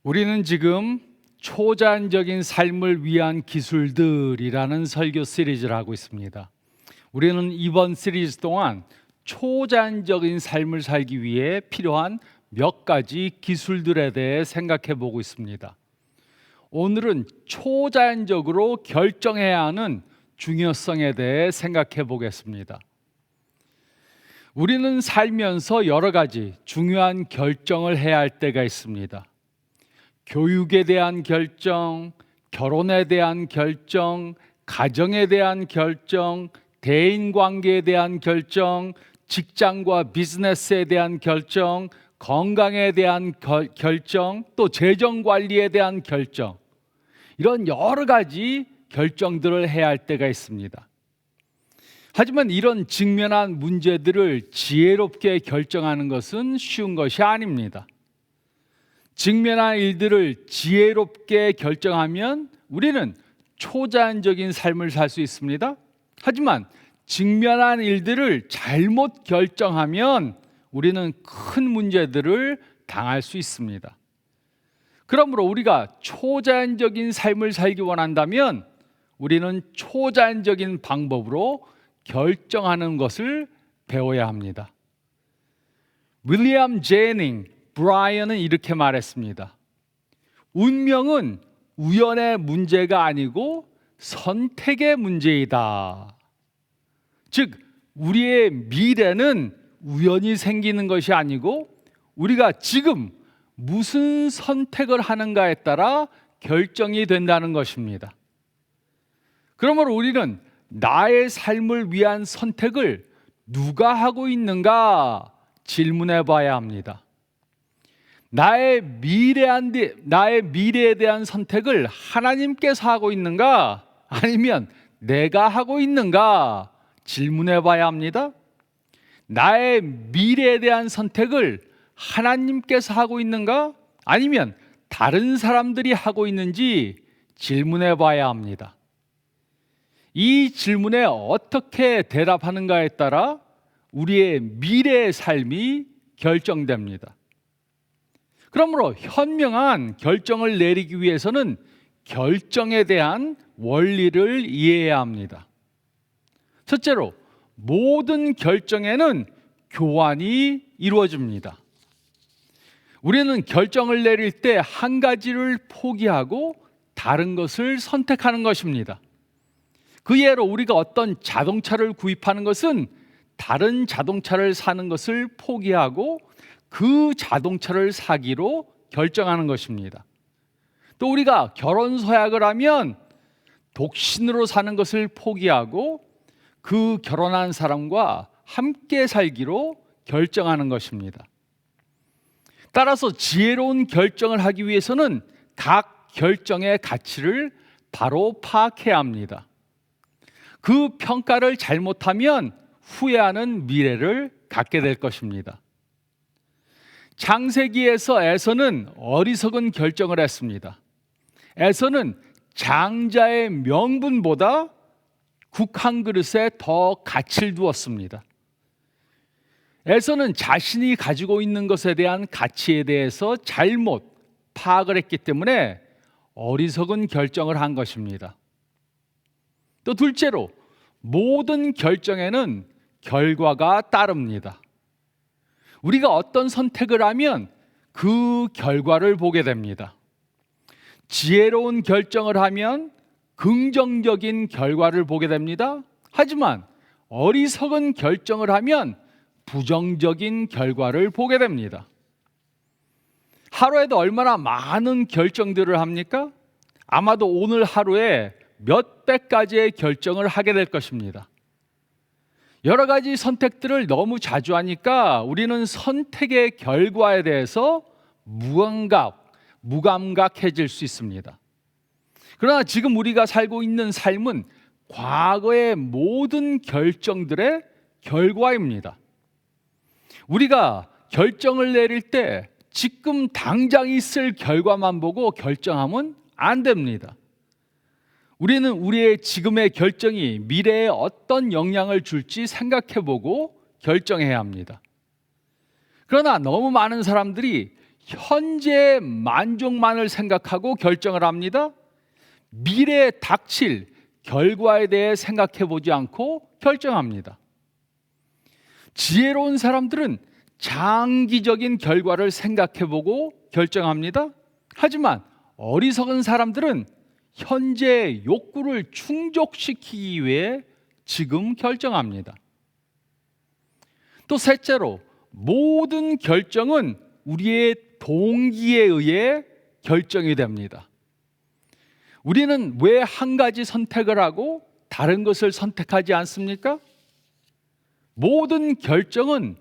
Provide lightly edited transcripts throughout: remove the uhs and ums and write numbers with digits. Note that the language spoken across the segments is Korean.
우리는 지금 초자연적인 삶을 위한 기술들이라는 설교 시리즈를 하고 있습니다. 우리는 이번 시리즈 동안 초자연적인 삶을 살기 위해 필요한 몇 가지 기술들에 대해 생각해 보고 있습니다. 오늘은 초자연적으로 결정해야 하는 중요성에 대해 생각해 보겠습니다. 우리는 살면서 여러 가지 중요한 결정을 해야 할 때가 있습니다. 교육에 대한 결정, 결혼에 대한 결정, 가정에 대한 결정, 대인관계에 대한 결정, 직장과 비즈니스에 대한 결정, 건강에 대한 결정, 또 재정관리에 대한 결정, 이런 여러 가지 결정들을 해야 할 때가 있습니다. 하지만 이런 직면한 문제들을 지혜롭게 결정하는 것은 쉬운 것이 아닙니다. 직면한 일들을 지혜롭게 결정하면 우리는 초자연적인 삶을 살 수 있습니다. 하지만 직면한 일들을 잘못 결정하면 우리는 큰 문제들을 당할 수 있습니다. 그러므로 우리가 초자연적인 삶을 살기 원한다면 우리는 초자연적인 방법으로 결정하는 것을 배워야 합니다. 윌리엄 제닝 브라이언은 이렇게 말했습니다. 운명은 우연의 문제가 아니고 선택의 문제이다. 즉, 우리의 미래는 우연히 생기는 것이 아니고 우리가 지금 무슨 선택을 하는가에 따라 결정이 된다는 것입니다. 그러므로 우리는 나의 삶을 위한 선택을 누가 하고 있는가 질문해 봐야 합니다. 나의 미래에 대한 선택을 하나님께서 하고 있는가? 아니면 내가 하고 있는가? 질문해 봐야 합니다. 나의 미래에 대한 선택을 하나님께서 하고 있는가? 아니면 다른 사람들이 하고 있는지 질문해 봐야 합니다. 이 질문에 어떻게 대답하는가에 따라 우리의 미래의 삶이 결정됩니다. 그러므로 현명한 결정을 내리기 위해서는 결정에 대한 원리를 이해해야 합니다. 첫째로, 모든 결정에는 교환이 이루어집니다. 우리는 결정을 내릴 때 한 가지를 포기하고 다른 것을 선택하는 것입니다. 그 예로 우리가 어떤 자동차를 구입하는 것은 다른 자동차를 사는 것을 포기하고 그 자동차를 사기로 결정하는 것입니다. 또 우리가 결혼 서약을 하면 독신으로 사는 것을 포기하고 그 결혼한 사람과 함께 살기로 결정하는 것입니다. 따라서 지혜로운 결정을 하기 위해서는 각 결정의 가치를 바로 파악해야 합니다. 그 평가를 잘못하면 후회하는 미래를 갖게 될 것입니다. 창세기에서 에서는 어리석은 결정을 했습니다. 에서는 장자의 명분보다 국 한 그릇에 더 가치를 두었습니다. 에서는 자신이 가지고 있는 것에 대한 가치에 대해서 잘못 파악을 했기 때문에 어리석은 결정을 한 것입니다. 또 둘째로, 모든 결정에는 결과가 따릅니다. 우리가 어떤 선택을 하면 그 결과를 보게 됩니다. 지혜로운 결정을 하면 긍정적인 결과를 보게 됩니다. 하지만 어리석은 결정을 하면 부정적인 결과를 보게 됩니다. 하루에도 얼마나 많은 결정들을 합니까? 아마도 오늘 하루에 몇백 가지의 결정을 하게 될 것입니다. 여러 가지 선택들을 너무 자주 하니까 우리는 선택의 결과에 대해서 무감각해질 수 있습니다. 그러나 지금 우리가 살고 있는 삶은 과거의 모든 결정들의 결과입니다. 우리가 결정을 내릴 때 지금 당장 있을 결과만 보고 결정하면 안 됩니다. 우리는 우리의 지금의 결정이 미래에 어떤 영향을 줄지 생각해보고 결정해야 합니다. 그러나 너무 많은 사람들이 현재의 만족만을 생각하고 결정을 합니다. 미래에 닥칠 결과에 대해 생각해 보지 않고 결정합니다. 지혜로운 사람들은 장기적인 결과를 생각해 보고 결정합니다. 하지만 어리석은 사람들은 현재의 욕구를 충족시키기 위해 지금 결정합니다. 또 셋째로, 모든 결정은 우리의 동기에 의해 결정이 됩니다. 우리는 왜 한 가지 선택을 하고 다른 것을 선택하지 않습니까? 모든 결정은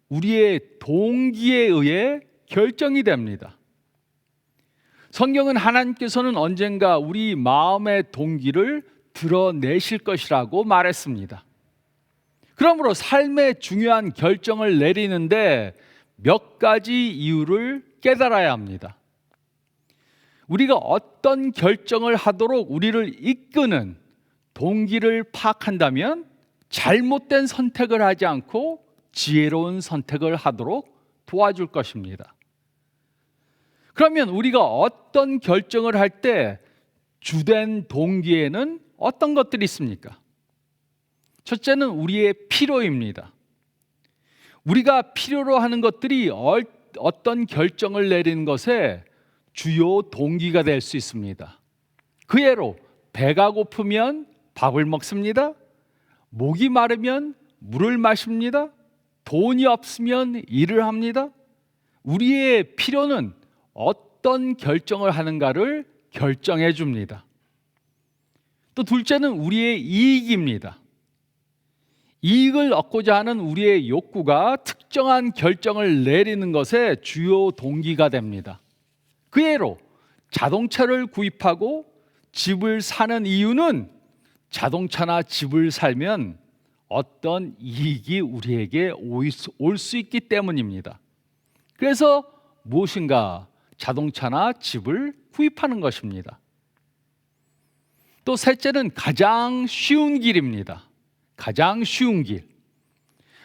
우리의 동기에 의해 결정이 됩니다. 성경은 하나님께서는 언젠가 우리 마음의 동기를 드러내실 것이라고 말했습니다. 그러므로 삶의 중요한 결정을 내리는데 몇 가지 이유를 깨달아야 합니다. 우리가 어떤 결정을 하도록 우리를 이끄는 동기를 파악한다면 잘못된 선택을 하지 않고 지혜로운 선택을 하도록 도와줄 것입니다. 그러면 우리가 어떤 결정을 할 때 주된 동기에는 어떤 것들이 있습니까? 첫째는 우리의 필요입니다. 우리가 필요로 하는 것들이 어떤 결정을 내리는 것에 주요 동기가 될 수 있습니다. 그 예로 배가 고프면 밥을 먹습니다. 목이 마르면 물을 마십니다. 돈이 없으면 일을 합니다. 우리의 필요는 어떤 결정을 하는가를 결정해 줍니다. 또 둘째는 우리의 이익입니다. 이익을 얻고자 하는 우리의 욕구가 특정한 결정을 내리는 것의 주요 동기가 됩니다. 그 예로 자동차를 구입하고 집을 사는 이유는 자동차나 집을 살면 어떤 이익이 우리에게 올 수 있기 때문입니다. 그래서 무엇인가 자동차나 집을 구입하는 것입니다. 또 셋째는 가장 쉬운 길입니다. 가장 쉬운 길.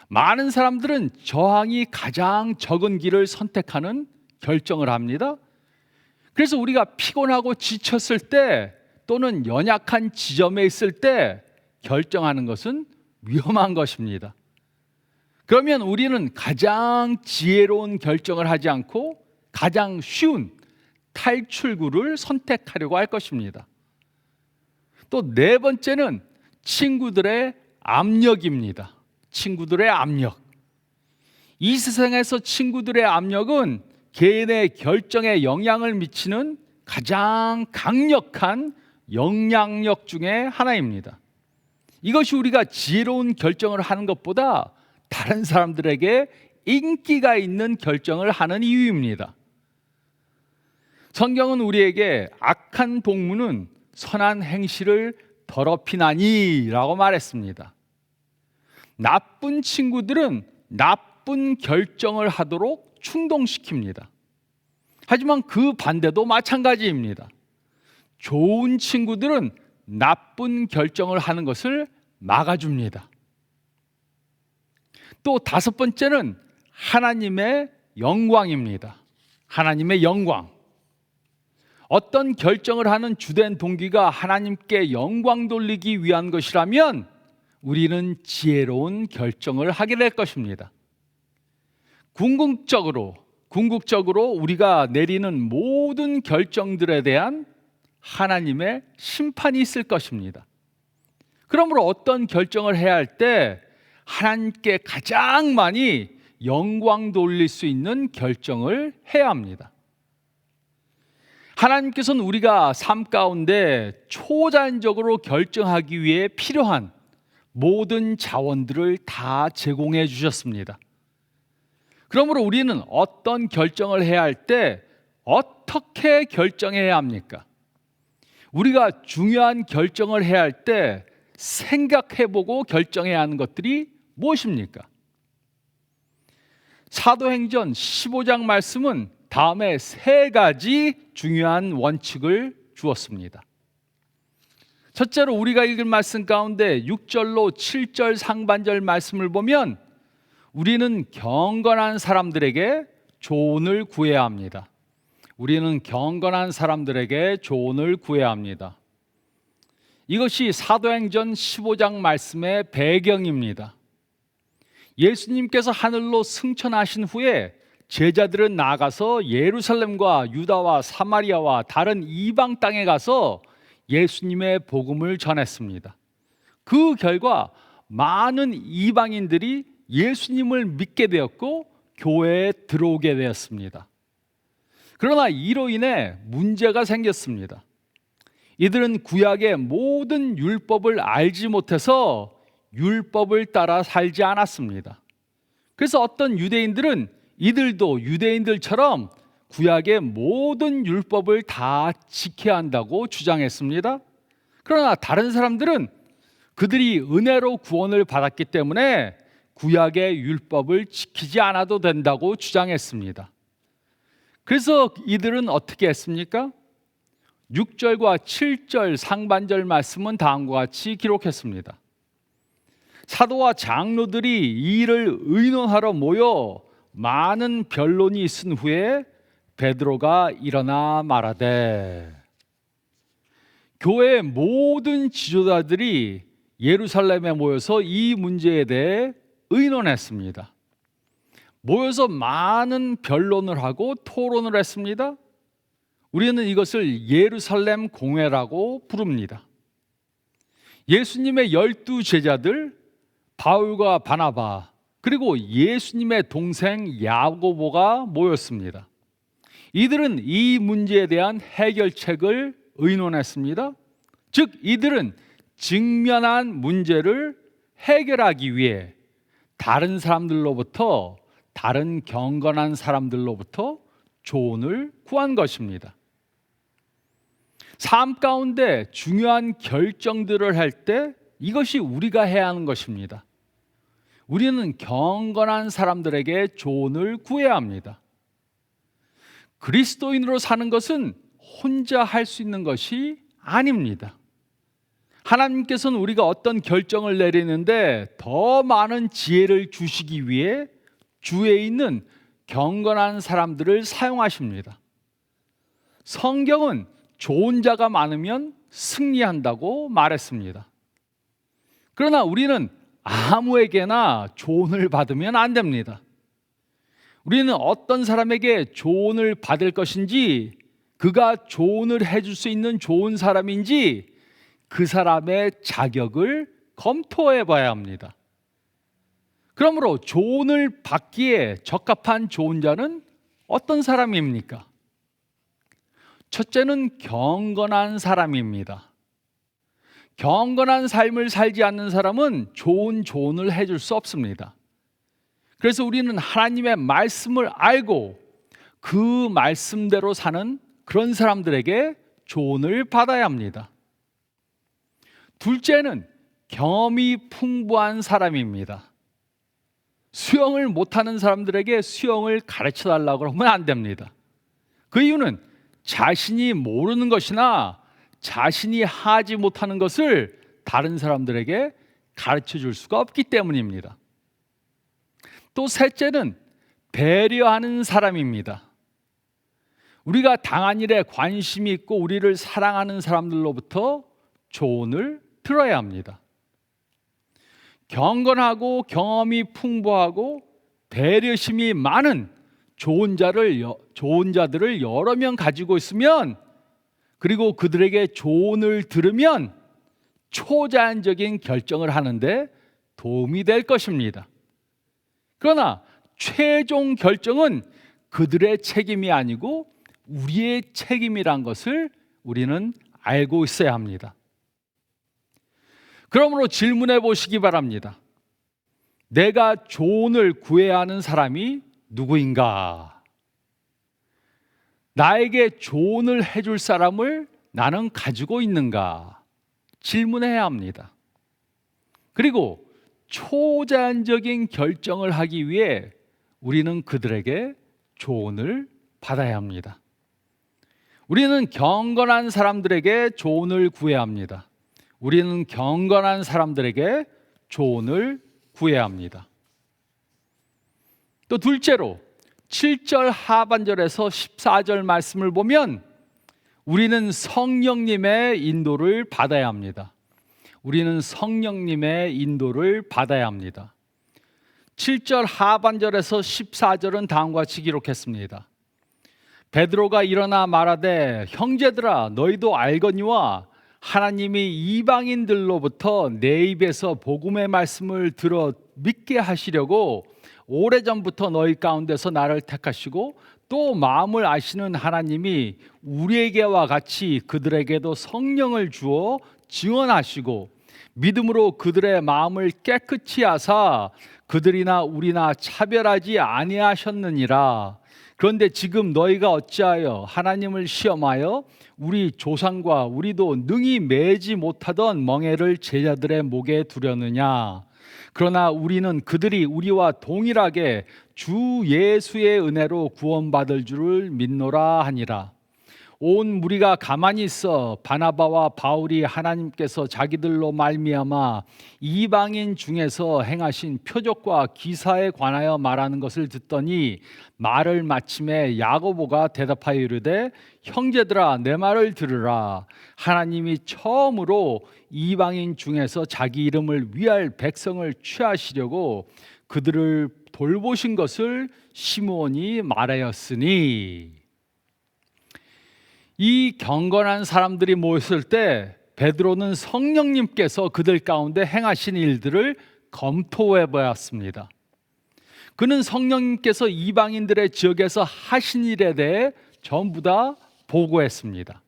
많은 사람들은 저항이 가장 적은 길을 선택하는 결정을 합니다. 그래서 우리가 피곤하고 지쳤을 때 또는 연약한 지점에 있을 때 결정하는 것은 위험한 것입니다. 그러면 우리는 가장 지혜로운 결정을 하지 않고 가장 쉬운 탈출구를 선택하려고 할 것입니다. 또 네 번째는 친구들의 압력입니다. 친구들의 압력. 이 세상에서 친구들의 압력은 개인의 결정에 영향을 미치는 가장 강력한 영향력 중에 하나입니다. 이것이 우리가 지혜로운 결정을 하는 것보다 다른 사람들에게 인기가 있는 결정을 하는 이유입니다. 성경은 우리에게 악한 동무는 선한 행실을 더럽히나니 라고 말했습니다. 나쁜 친구들은 나쁜 결정을 하도록 충동시킵니다. 하지만 그 반대도 마찬가지입니다. 좋은 친구들은 나쁜 결정을 하는 것을 막아줍니다. 또 다섯 번째는 하나님의 영광입니다. 하나님의 영광. 어떤 결정을 하는 주된 동기가 하나님께 영광 돌리기 위한 것이라면 우리는 지혜로운 결정을 하게 될 것입니다. 궁극적으로 우리가 내리는 모든 결정들에 대한 하나님의 심판이 있을 것입니다. 그러므로 어떤 결정을 해야 할 때 하나님께 가장 많이 영광 돌릴 수 있는 결정을 해야 합니다. 하나님께서는 우리가 삶 가운데 초자연적으로 결정하기 위해 필요한 모든 자원들을 다 제공해 주셨습니다. 그러므로 우리는 어떤 결정을 해야 할 때 어떻게 결정해야 합니까? 우리가 중요한 결정을 해야 할 때 생각해보고 결정해야 하는 것들이 무엇입니까? 사도행전 15장 말씀은 다음에 세 가지 중요한 원칙을 주었습니다. 첫째로 우리가 읽은 말씀 가운데 6절로 7절 상반절 말씀을 보면 우리는 경건한 사람들에게 조언을 구해야 합니다. 우리는 경건한 사람들에게 조언을 구해야 합니다. 이것이 사도행전 15장 말씀의 배경입니다. 예수님께서 하늘로 승천하신 후에 제자들은 나아가서 예루살렘과 유다와 사마리아와 다른 이방 땅에 가서 예수님의 복음을 전했습니다. 그 결과 많은 이방인들이 예수님을 믿게 되었고 교회에 들어오게 되었습니다. 그러나 이로 인해 문제가 생겼습니다. 이들은 구약의 모든 율법을 알지 못해서 율법을 따라 살지 않았습니다. 그래서 어떤 유대인들은 이들도 유대인들처럼 구약의 모든 율법을 다 지켜야 한다고 주장했습니다. 그러나 다른 사람들은 그들이 은혜로 구원을 받았기 때문에 구약의 율법을 지키지 않아도 된다고 주장했습니다. 그래서 이들은 어떻게 했습니까? 6절과 7절 상반절 말씀은 다음과 같이 기록했습니다. 사도와 장로들이 이 일을 의논하러 모여 많은 변론이 있은 후에 베드로가 일어나 말하되, 교회의 모든 지도자들이 예루살렘에 모여서 이 문제에 대해 의논했습니다. 모여서 많은 변론을 하고 토론을 했습니다. 우리는 이것을 예루살렘 공회라고 부릅니다. 예수님의 12 제자들 바울과 바나바 그리고 예수님의 동생 야고보가 모였습니다. 이들은 이 문제에 대한 해결책을 의논했습니다. 즉 이들은 직면한 문제를 해결하기 위해 다른 사람들로부터, 다른 경건한 사람들로부터 조언을 구한 것입니다. 삶 가운데 중요한 결정들을 할 때 이것이 우리가 해야 하는 것입니다. 우리는 경건한 사람들에게 조언을 구해야 합니다. 그리스도인으로 사는 것은 혼자 할 수 있는 것이 아닙니다. 하나님께서는 우리가 어떤 결정을 내리는데 더 많은 지혜를 주시기 위해 주위에 있는 경건한 사람들을 사용하십니다. 성경은 좋은 자가 많으면 승리한다고 말했습니다. 그러나 우리는 아무에게나 조언을 받으면 안 됩니다. 우리는 어떤 사람에게 조언을 받을 것인지, 그가 조언을 해줄 수 있는 좋은 사람인지 그 사람의 자격을 검토해 봐야 합니다. 그러므로 조언을 받기에 적합한 좋은 자는 어떤 사람입니까? 첫째는 경건한 사람입니다. 경건한 삶을 살지 않는 사람은 좋은 조언을 해줄 수 없습니다. 그래서 우리는 하나님의 말씀을 알고 그 말씀대로 사는 그런 사람들에게 조언을 받아야 합니다. 둘째는 경험이 풍부한 사람입니다. 수영을 못하는 사람들에게 수영을 가르쳐 달라고 하면 안 됩니다. 그 이유는 자신이 모르는 것이나 자신이 하지 못하는 것을 다른 사람들에게 가르쳐 줄 수가 없기 때문입니다. 또 셋째는 배려하는 사람입니다. 우리가 당한 일에 관심이 있고 우리를 사랑하는 사람들로부터 조언을 들어야 합니다. 경건하고 경험이 풍부하고 배려심이 많은 좋은 자들을 여러 명 가지고 있으면, 그리고 그들에게 조언을 들으면 초자연적인 결정을 하는데 도움이 될 것입니다. 그러나 최종 결정은 그들의 책임이 아니고 우리의 책임이란 것을 우리는 알고 있어야 합니다. 그러므로 질문해 보시기 바랍니다. 내가 조언을 구해야 하는 사람이 누구인가? 나에게 조언을 해줄 사람을 나는 가지고 있는가? 질문해야 합니다. 그리고 초자연적인 결정을 하기 위해 우리는 그들에게 조언을 받아야 합니다. 우리는 경건한 사람들에게 조언을 구해야 합니다. 우리는 경건한 사람들에게 조언을 구해야 합니다. 또 둘째로, 7절 하반절에서 14절 말씀을 보면 우리는 성령님의 인도를 받아야 합니다. 우리는 성령님의 인도를 받아야 합니다. 7절 하반절에서 14절은 다음과 같이 기록했습니다. 베드로가 일어나 말하되 형제들아 너희도 알거니와 하나님이 이방인들로부터 내 입에서 복음의 말씀을 들어 믿게 하시려고 오래전부터 너희 가운데서 나를 택하시고 또 마음을 아시는 하나님이 우리에게와 같이 그들에게도 성령을 주어 증언하시고 믿음으로 그들의 마음을 깨끗이 하사 그들이나 우리나 차별하지 아니하셨느니라. 그런데 지금 너희가 어찌하여 하나님을 시험하여 우리 조상과 우리도 능히 매지 못하던 멍에를 제자들의 목에 두려느냐. 그러나 우리는 그들이 우리와 동일하게 주 예수의 은혜로 구원받을 줄을 믿노라 하니라. 온 무리가 가만히 있어 바나바와 바울이 하나님께서 자기들로 말미암아 이방인 중에서 행하신 표적과 기사에 관하여 말하는 것을 듣더니 말을 마침에 야고보가 대답하여 이르되 형제들아 내 말을 들으라. 하나님이 처음으로 이방인 중에서 자기 이름을 위할 백성을 취하시려고 그들을 돌보신 것을 시므온이 말하였으니. 이 경건한 사람들이 모였을 때 베드로는 성령님께서 그들 가운데 행하신 일들을 검토해 보았습니다. 그는 성령님께서 이방인들의 지역에서 하신 일에 대해 전부 다 보고했습니다.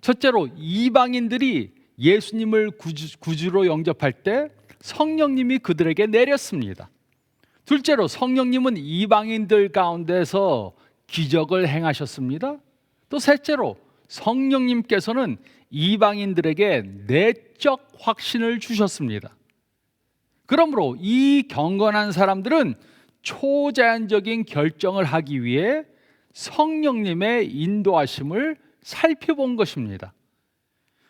첫째로 이방인들이 예수님을 구주로 영접할 때 성령님이 그들에게 내렸습니다. 둘째로 성령님은 이방인들 가운데서 기적을 행하셨습니다. 또 셋째로 성령님께서는 이방인들에게 내적 확신을 주셨습니다. 그러므로 이 경건한 사람들은 초자연적인 결정을 하기 위해 성령님의 인도하심을 살펴본 것입니다.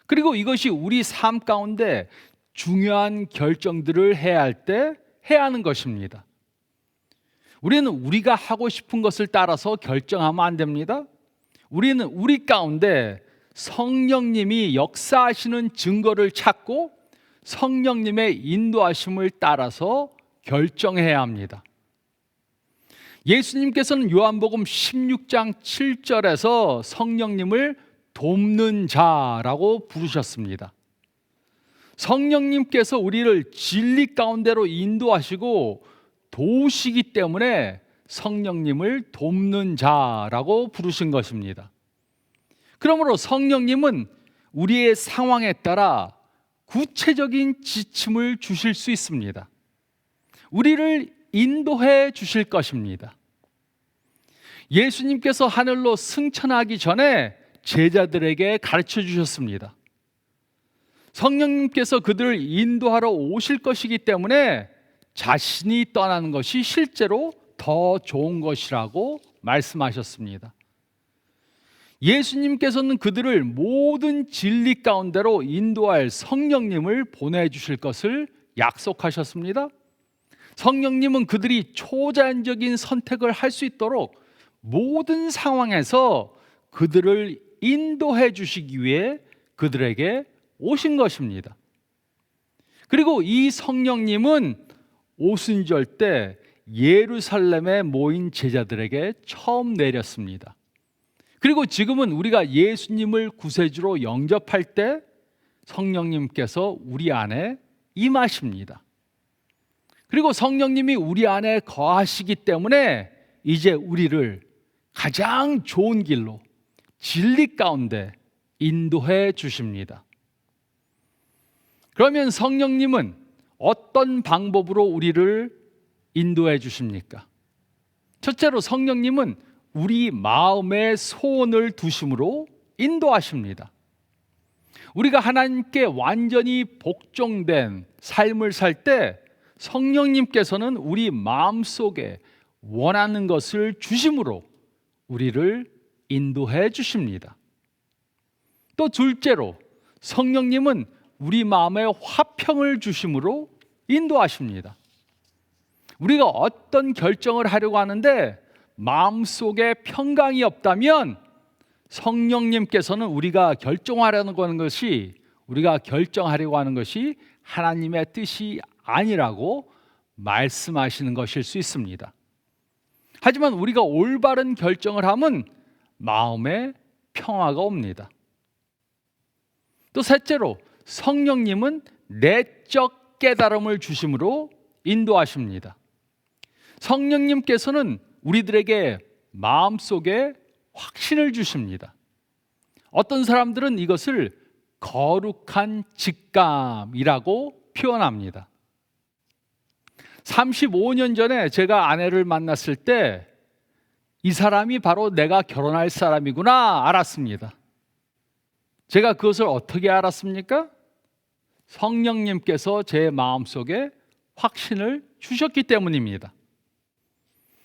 그리고 이것이 우리 삶 가운데 중요한 결정들을 해야 할 때 해야 하는 것입니다. 우리는 우리가 하고 싶은 것을 따라서 결정하면 안 됩니다. 우리는 우리 가운데 성령님이 역사하시는 증거를 찾고 성령님의 인도하심을 따라서 결정해야 합니다. 예수님께서는 요한복음 16장 7절에서 성령님을 돕는 자라고 부르셨습니다. 성령님께서 우리를 진리 가운데로 인도하시고 도우시기 때문에 성령님을 돕는 자라고 부르신 것입니다. 그러므로 성령님은 우리의 상황에 따라 구체적인 지침을 주실 수 있습니다. 우리를 인도해 주실 것입니다. 예수님께서 하늘로 승천하기 전에 제자들에게 가르쳐 주셨습니다. 성령님께서 그들을 인도하러 오실 것이기 때문에 자신이 떠나는 것이 실제로 더 좋은 것이라고 말씀하셨습니다. 예수님께서는 그들을 모든 진리 가운데로 인도할 성령님을 보내주실 것을 약속하셨습니다. 성령님은 그들이 초자연적인 선택을 할 수 있도록 모든 상황에서 그들을 인도해 주시기 위해 그들에게 오신 것입니다. 그리고 이 성령님은 오순절 때 예루살렘에 모인 제자들에게 처음 내렸습니다. 그리고 지금은 우리가 예수님을 구세주로 영접할 때 성령님께서 우리 안에 임하십니다. 그리고 성령님이 우리 안에 거하시기 때문에 이제 우리를 가장 좋은 길로 진리 가운데 인도해 주십니다. 그러면 성령님은 어떤 방법으로 우리를 인도해 주십니까? 첫째로 성령님은 우리 마음에 소원을 두심으로 인도하십니다. 우리가 하나님께 완전히 복종된 삶을 살 때 성령님께서는 우리 마음속에 원하는 것을 주심으로 우리를 인도해 주십니다. 또 둘째로 성령님은 우리 마음에 화평을 주심으로 인도하십니다. 우리가 어떤 결정을 하려고 하는데 마음속에 평강이 없다면 성령님께서는 우리가 결정하려고 하는 것이 하나님의 뜻이 아니라고 말씀하시는 것일 수 있습니다. 하지만 우리가 올바른 결정을 하면 마음에 평화가 옵니다. 또 셋째로, 성령님은 내적 깨달음을 주심으로 인도하십니다. 성령님께서는 우리들에게 마음속에 확신을 주십니다. 어떤 사람들은 이것을 거룩한 직감이라고 표현합니다. 35년 전에 제가 아내를 만났을 때 이 사람이 바로 내가 결혼할 사람이구나 알았습니다. 제가 그것을 어떻게 알았습니까? 성령님께서 제 마음속에 확신을 주셨기 때문입니다.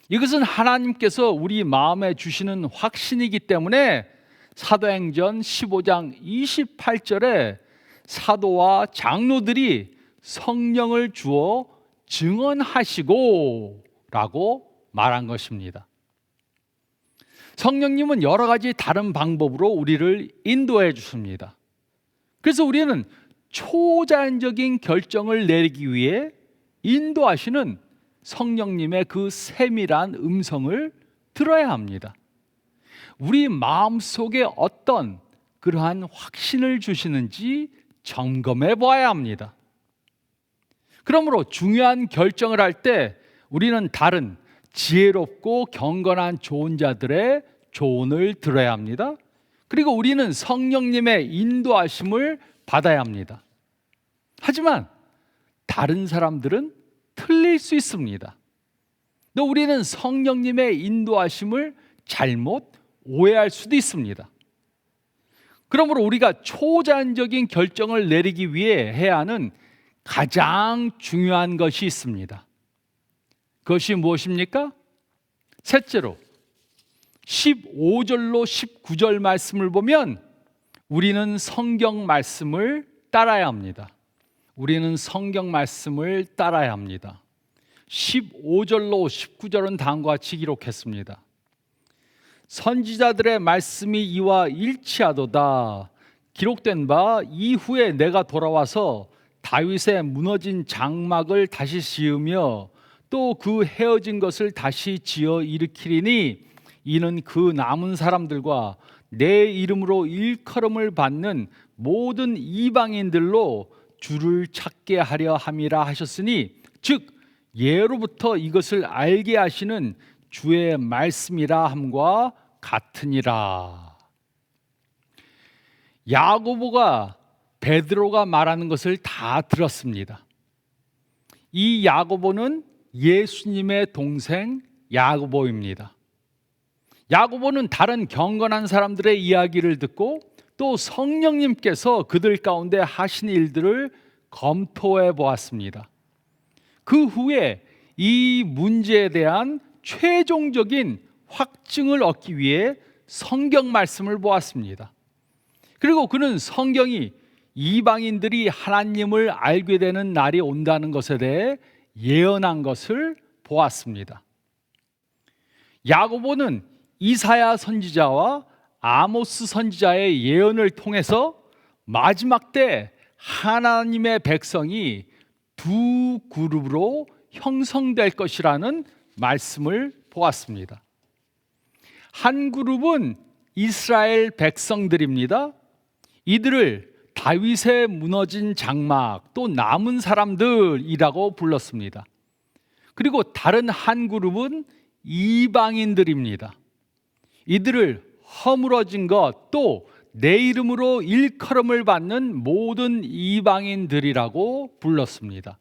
이것은 하나님께서 우리 마음에 주시는 확신이기 때문에 사도행전 15장 28절에 사도와 장로들이 성령을 주어 증언하시고 라고 말한 것입니다. 성령님은 여러 가지 다른 방법으로 우리를 인도해 주십니다. 그래서 우리는 초자연적인 결정을 내리기 위해 인도하시는 성령님의 그 세밀한 음성을 들어야 합니다. 우리 마음속에 어떤 그러한 확신을 주시는지 점검해 보아야 합니다. 그러므로 중요한 결정을 할 때 우리는 다른 지혜롭고 경건한 조언자들의 조언을 들어야 합니다. 그리고 우리는 성령님의 인도하심을 받아야 합니다. 하지만 다른 사람들은 틀릴 수 있습니다. 또 우리는 성령님의 인도하심을 잘못 오해할 수도 있습니다. 그러므로 우리가 초자연적인 결정을 내리기 위해 해야 하는 가장 중요한 것이 있습니다. 그것이 무엇입니까? 셋째로 15절로 19절 말씀을 보면 우리는 성경 말씀을 따라야 합니다. 우리는 성경 말씀을 따라야 합니다. 15절로 19절은 다음과 같이 기록했습니다. 선지자들의 말씀이 이와 일치하도다. 기록된 바 이후에 내가 돌아와서 다윗의 무너진 장막을 다시 지으며 또 그 헤어진 것을 다시 지어 일으키리니 이는 그 남은 사람들과 내 이름으로 일컬음을 받는 모든 이방인들로 주를 찾게 하려 함이라 하셨으니 즉 예로부터 이것을 알게 하시는 주의 말씀이라 함과 같으니라. 야고보가 베드로가 말하는 것을 다 들었습니다. 이 야고보는 예수님의 동생 야고보입니다. 야고보는 다른 경건한 사람들의 이야기를 듣고 또 성령님께서 그들 가운데 하신 일들을 검토해 보았습니다. 그 후에 이 문제에 대한 최종적인 확증을 얻기 위해 성경 말씀을 보았습니다. 그리고 그는 성경이 이방인들이 하나님을 알게 되는 날이 온다는 것에 대해 예언한 것을 보았습니다. 야고보는 이사야 선지자와 아모스 선지자의 예언을 통해서 마지막 때 하나님의 백성이 두 그룹으로 형성될 것이라는 말씀을 보았습니다. 한 그룹은 이스라엘 백성들입니다. 이들을 다윗의 무너진 장막 또 남은 사람들이라고 불렀습니다. 그리고 다른 한 그룹은 이방인들입니다. 이들을 허물어진 것 또 내 이름으로 일컬음을 받는 모든 이방인들이라고 불렀습니다.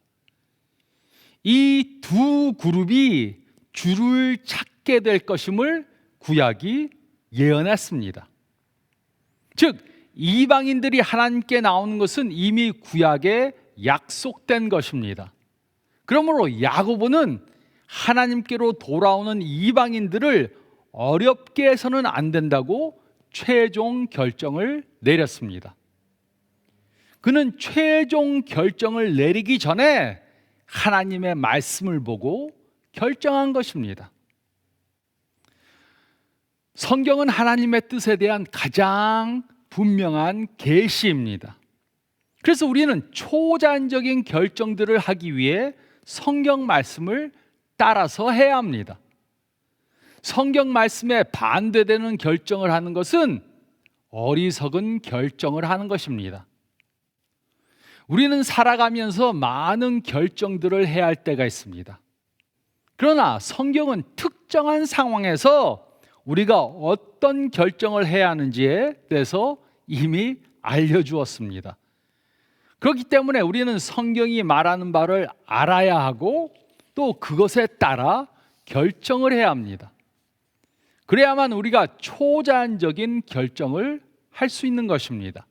이 두 그룹이 주를 찾게 될 것임을 구약이 예언했습니다. 즉 이방인들이 하나님께 나오는 것은 이미 구약에 약속된 것입니다. 그러므로 야고보는 하나님께로 돌아오는 이방인들을 어렵게 해서는 안 된다고 최종 결정을 내렸습니다. 그는 최종 결정을 내리기 전에 하나님의 말씀을 보고 결정한 것입니다. 성경은 하나님의 뜻에 대한 가장 분명한 계시입니다. 그래서 우리는 초자연적인 결정들을 하기 위해 성경 말씀을 따라서 해야 합니다. 성경 말씀에 반대되는 결정을 하는 것은 어리석은 결정을 하는 것입니다. 우리는 살아가면서 많은 결정들을 해야 할 때가 있습니다. 그러나 성경은 특정한 상황에서 우리가 어떤 결정을 해야 하는지에 대해서 이미 알려주었습니다. 그렇기 때문에 우리는 성경이 말하는 바를 알아야 하고 또 그것에 따라 결정을 해야 합니다. 그래야만 우리가 초자연적인 결정을 할 수 있는 것입니다.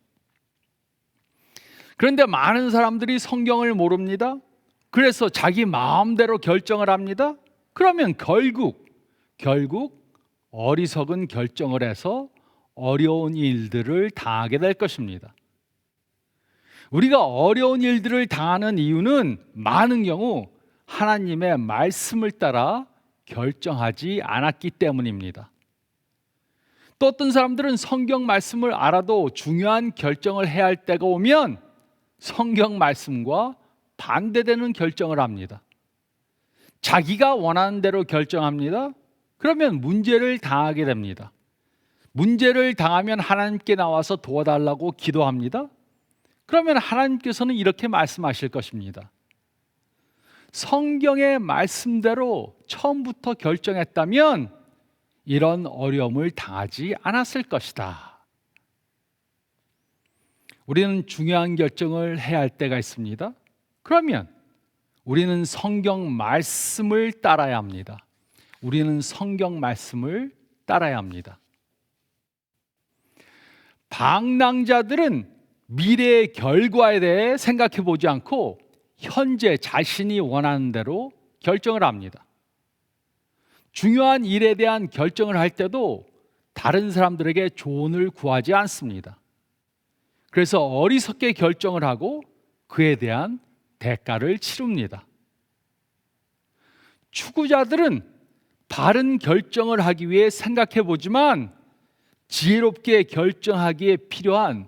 그런데 많은 사람들이 성경을 모릅니다. 그래서 자기 마음대로 결정을 합니다. 그러면 결국 어리석은 결정을 해서 어려운 일들을 당하게 될 것입니다. 우리가 어려운 일들을 당하는 이유는 많은 경우 하나님의 말씀을 따라 결정하지 않았기 때문입니다. 또 어떤 사람들은 성경 말씀을 알아도 중요한 결정을 해야 할 때가 오면 성경 말씀과 반대되는 결정을 합니다. 자기가 원하는 대로 결정합니다. 그러면 문제를 당하게 됩니다. 문제를 당하면 하나님께 나와서 도와달라고 기도합니다. 그러면 하나님께서는 이렇게 말씀하실 것입니다. 성경의 말씀대로 처음부터 결정했다면 이런 어려움을 당하지 않았을 것이다. 우리는 중요한 결정을 해야 할 때가 있습니다. 그러면 우리는 성경 말씀을 따라야 합니다. 우리는 성경 말씀을 따라야 합니다. 방랑자들은 미래의 결과에 대해 생각해 보지 않고 현재 자신이 원하는 대로 결정을 합니다. 중요한 일에 대한 결정을 할 때도 다른 사람들에게 조언을 구하지 않습니다. 그래서 어리석게 결정을 하고 그에 대한 대가를 치릅니다. 추구자들은 바른 결정을 하기 위해 생각해 보지만 지혜롭게 결정하기에 필요한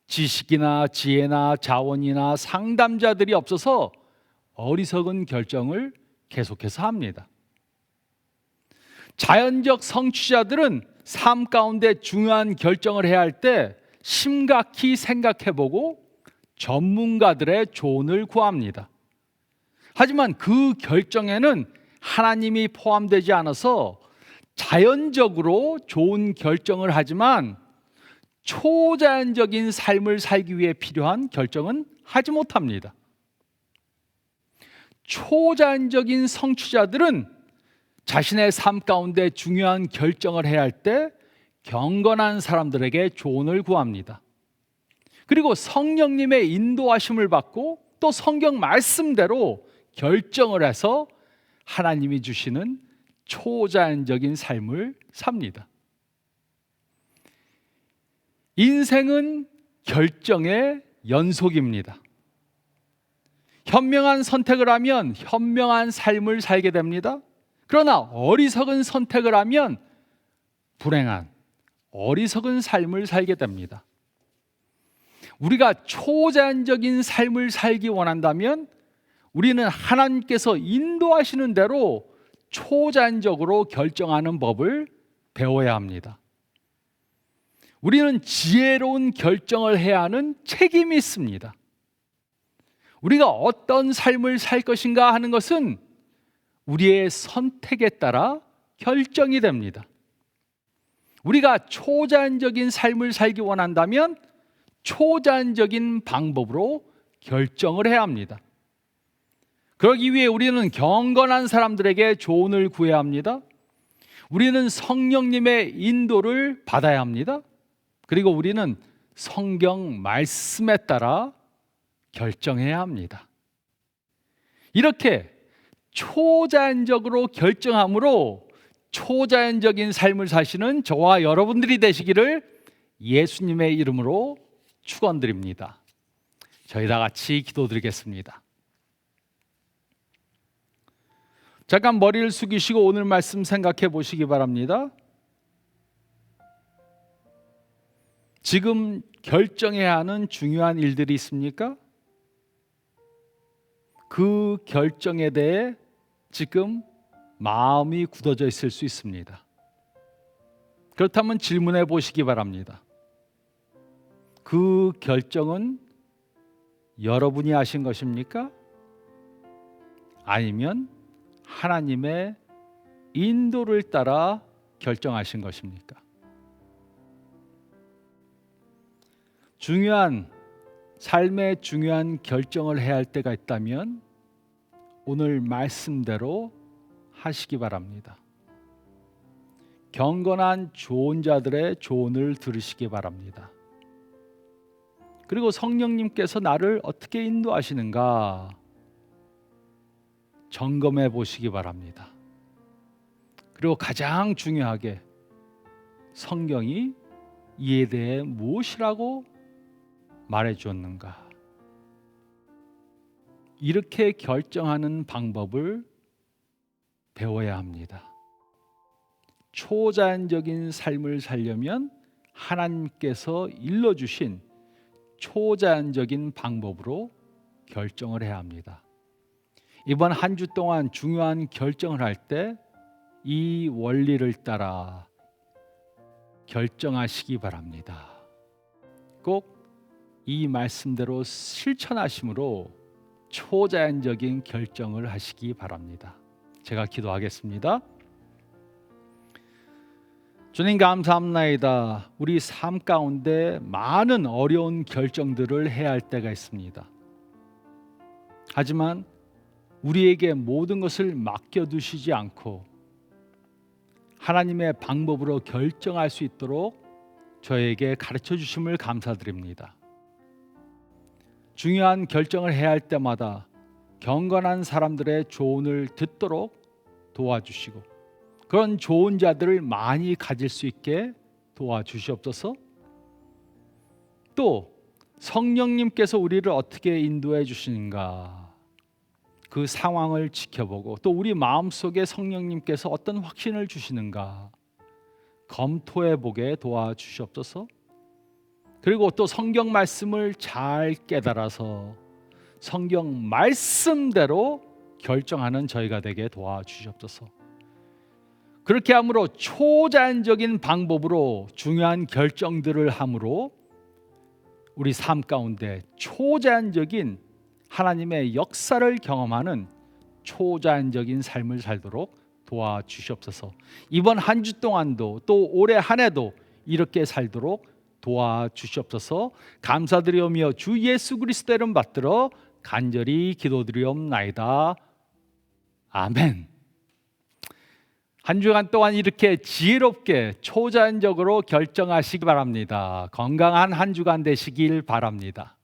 지식이나 지혜나 자원이나 상담자들이 없어서 어리석은 결정을 계속해서 합니다. 자연적 성취자들은 삶 가운데 중요한 결정을 해야 할 때 심각히 생각해보고 전문가들의 조언을 구합니다. 하지만 그 결정에는 하나님이 포함되지 않아서 자연적으로 좋은 결정을 하지만 초자연적인 삶을 살기 위해 필요한 결정은 하지 못합니다. 초자연적인 성취자들은 자신의 삶 가운데 중요한 결정을 해야 할 때 경건한 사람들에게 조언을 구합니다. 그리고 성령님의 인도하심을 받고 또 성경 말씀대로 결정을 해서 하나님이 주시는 초자연적인 삶을 삽니다. 인생은 결정의 연속입니다. 현명한 선택을 하면 현명한 삶을 살게 됩니다. 그러나 어리석은 선택을 하면 불행한 어리석은 삶을 살게 됩니다. 우리가 초자연적인 삶을 살기 원한다면 우리는 하나님께서 인도하시는 대로 초자연적으로 결정하는 법을 배워야 합니다. 우리는 지혜로운 결정을 해야 하는 책임이 있습니다. 우리가 어떤 삶을 살 것인가 하는 것은 우리의 선택에 따라 결정이 됩니다. 우리가 초자연적인 삶을 살기 원한다면 초자연적인 방법으로 결정을 해야 합니다. 그러기 위해 우리는 경건한 사람들에게 조언을 구해야 합니다. 우리는 성령님의 인도를 받아야 합니다. 그리고 우리는 성경 말씀에 따라 결정해야 합니다. 이렇게 초자연적으로 결정함으로 초자연적인 삶을 사시는 저와 여러분들이 되시기를 예수님의 이름으로 축원드립니다. 저희 다 같이 기도드리겠습니다. 잠깐 머리를 숙이시고 오늘 말씀 생각해 보시기 바랍니다. 지금 결정해야 하는 중요한 일들이 있습니까? 그 결정에 대해 지금 마음이 굳어져 있을 수 있습니다. 그렇다면 질문해 보시기 바랍니다. 그 결정은 여러분이 하신 것입니까? 아니면 하나님의 인도를 따라 결정하신 것입니까? 삶의 중요한 결정을 해야 할 때가 있다면 오늘 말씀대로 하시기 바랍니다. 경건한 조언자들의 조언을 들으시기 바랍니다. 그리고 성령님께서 나를 어떻게 인도하시는가 점검해 보시기 바랍니다. 그리고 가장 중요하게 성경이 이에 대해 무엇이라고 말해 주었는가, 이렇게 결정하는 방법을 배워야 합니다. 초자연적인 삶을 살려면 하나님께서 일러주신 초자연적인 방법으로 결정을 해야 합니다. 이번 한 주 동안 중요한 결정을 할 때 이 원리를 따라 결정하시기 바랍니다. 꼭 이 말씀대로 실천하심으로 초자연적인 결정을 하시기 바랍니다. 제가 기도하겠습니다. 주님 감사합나이다. 우리 삶 가운데 많은 어려운 결정들을 해야 할 때가 있습니다. 하지만 우리에게 모든 것을 맡겨두시지 않고 하나님의 방법으로 결정할 수 있도록 저에게 가르쳐 주심을 감사드립니다. 중요한 결정을 해야 할 때마다 경건한 사람들의 조언을 듣도록 도와주시고 그런 좋은 자들을 많이 가질 수 있게 도와주시옵소서. 또 성령님께서 우리를 어떻게 인도해 주시는가, 그 상황을 지켜보고 또 우리 마음속에 성령님께서 어떤 확신을 주시는가 검토해 보게 도와주시옵소서. 그리고 또 성경 말씀을 잘 깨달아서 성경 말씀대로 결정하는 저희가 되게 도와주시옵소서. 그렇게 함으로 초자연적인 방법으로 중요한 결정들을 함으로 우리 삶 가운데 초자연적인 하나님의 역사를 경험하는 초자연적인 삶을 살도록 도와주시옵소서. 이번 한 주 동안도 또 올해 한 해도 이렇게 살도록 도와주시옵소서. 감사드리오며 주 예수 그리스도의 이름 받들어 간절히 기도드리옵나이다. 아멘. 한 주간 동안 이렇게 지혜롭게 초자연적으로 결정하시기 바랍니다. 건강한 한 주간 되시길 바랍니다.